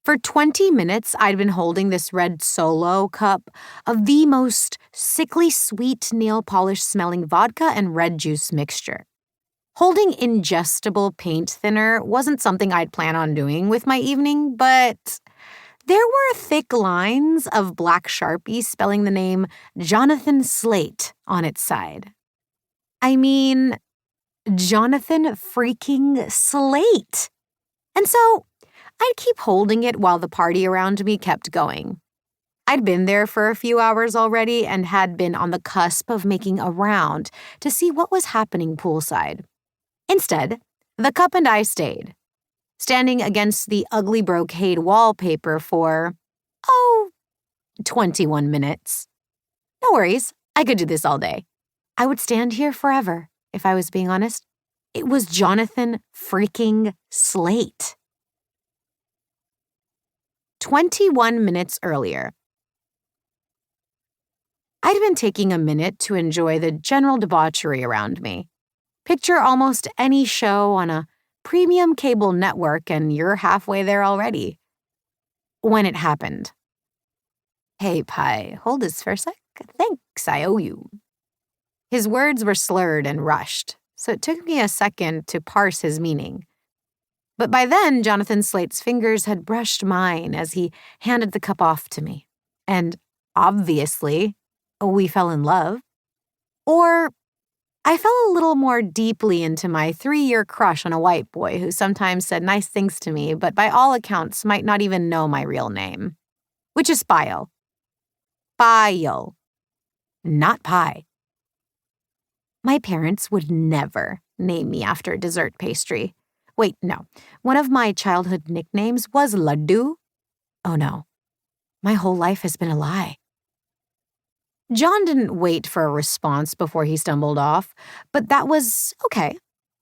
For 20 minutes, I'd been holding this red Solo cup of the most sickly sweet nail polish smelling vodka and red juice mixture. Holding ingestible paint thinner wasn't something I'd plan on doing with my evening, but there were thick lines of black Sharpie spelling the name Jonathan Slate on its side. I mean, Jonathan freaking Slate. And so I'd keep holding it while the party around me kept going. I'd been there for a few hours already and had been on the cusp of making a round to see what was happening poolside. Instead, the cup and I stayed, standing against the ugly brocade wallpaper for, 21 minutes. No worries, I could do this all day. I would stand here forever, if I was being honest. It was Jonathan freaking Slate. 21 minutes earlier. I'd been taking a minute to enjoy the general debauchery around me. Picture almost any show on a premium cable network and you're halfway there already. When it happened. Hey, Pi, hold this for a sec. Thanks, I owe you. His words were slurred and rushed, so it took me a second to parse his meaning. But by then, Jonathan Slate's fingers had brushed mine as he handed the cup off to me. And obviously, we fell in love. Or I fell a little more deeply into my 3-year crush on a white boy who sometimes said nice things to me, but by all accounts might not even know my real name, which is Payal. Payal, not Pie. My parents would never name me after dessert pastry. Wait, no. One of my childhood nicknames was Laddu. Oh no, my whole life has been a lie. John didn't wait for a response before he stumbled off, but that was okay.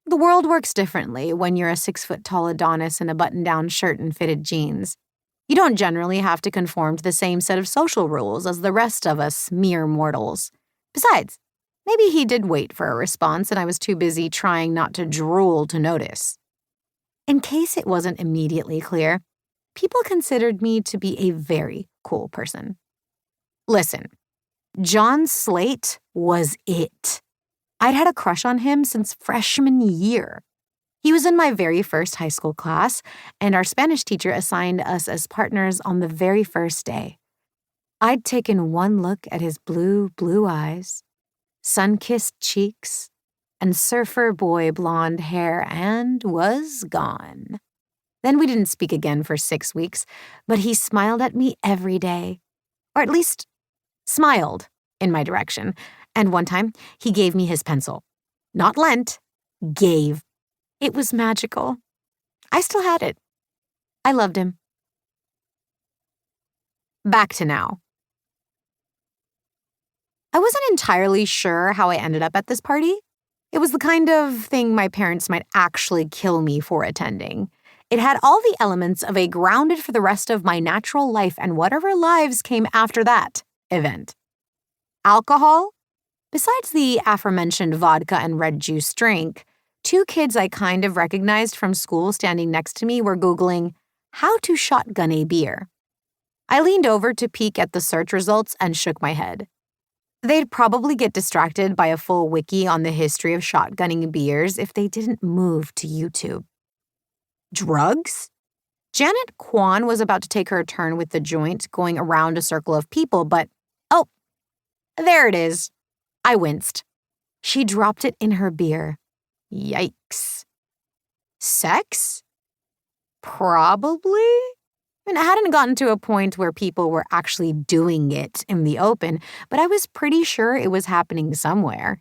The world works differently when you're a 6-foot-tall Adonis in a button-down shirt and fitted jeans. You don't generally have to conform to the same set of social rules as the rest of us mere mortals. Besides, maybe he did wait for a response and I was too busy trying not to drool to notice. In case it wasn't immediately clear, people considered me to be a very cool person. Listen. John Slate was it. I'd had a crush on him since freshman year. He was in my very first high school class, and our Spanish teacher assigned us as partners on the very first day. I'd taken one look at his blue eyes, sun-kissed cheeks, and surfer boy blonde hair and was gone. Then we didn't speak again for 6 weeks, but he smiled at me every day. Or at least smiled in my direction, and one time he gave me his pencil. Not lent, gave. It was magical. I still had it. I loved him. Back to now. I wasn't entirely sure how I ended up at this party. It was the kind of thing my parents might actually kill me for attending. It had all the elements of a grounded for the rest of my natural life and whatever lives came after that event. Alcohol? Besides the aforementioned vodka and red juice drink, 2 kids I kind of recognized from school standing next to me were Googling how to shotgun a beer. I leaned over to peek at the search results and shook my head. They'd probably get distracted by a full wiki on the history of shotgunning beers if they didn't move to YouTube. Drugs? Janet Kwan was about to take her turn with the joint, going around a circle of people, but, oh, there it is. I winced. She dropped it in her beer. Yikes. Sex? Probably? I hadn't gotten to a point where people were actually doing it in the open, but I was pretty sure it was happening somewhere.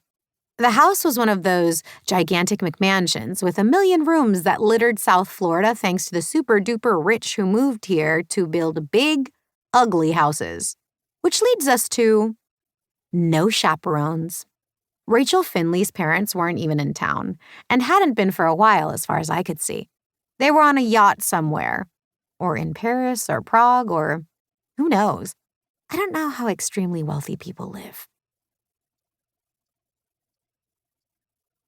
The house was one of those gigantic McMansions with a million rooms that littered South Florida thanks to the super-duper rich who moved here to build big, ugly houses. Which leads us to no chaperones. Rachel Finley's parents weren't even in town, and hadn't been for a while as far as I could see. They were on a yacht somewhere, or in Paris or Prague or who knows. I don't know how extremely wealthy people live.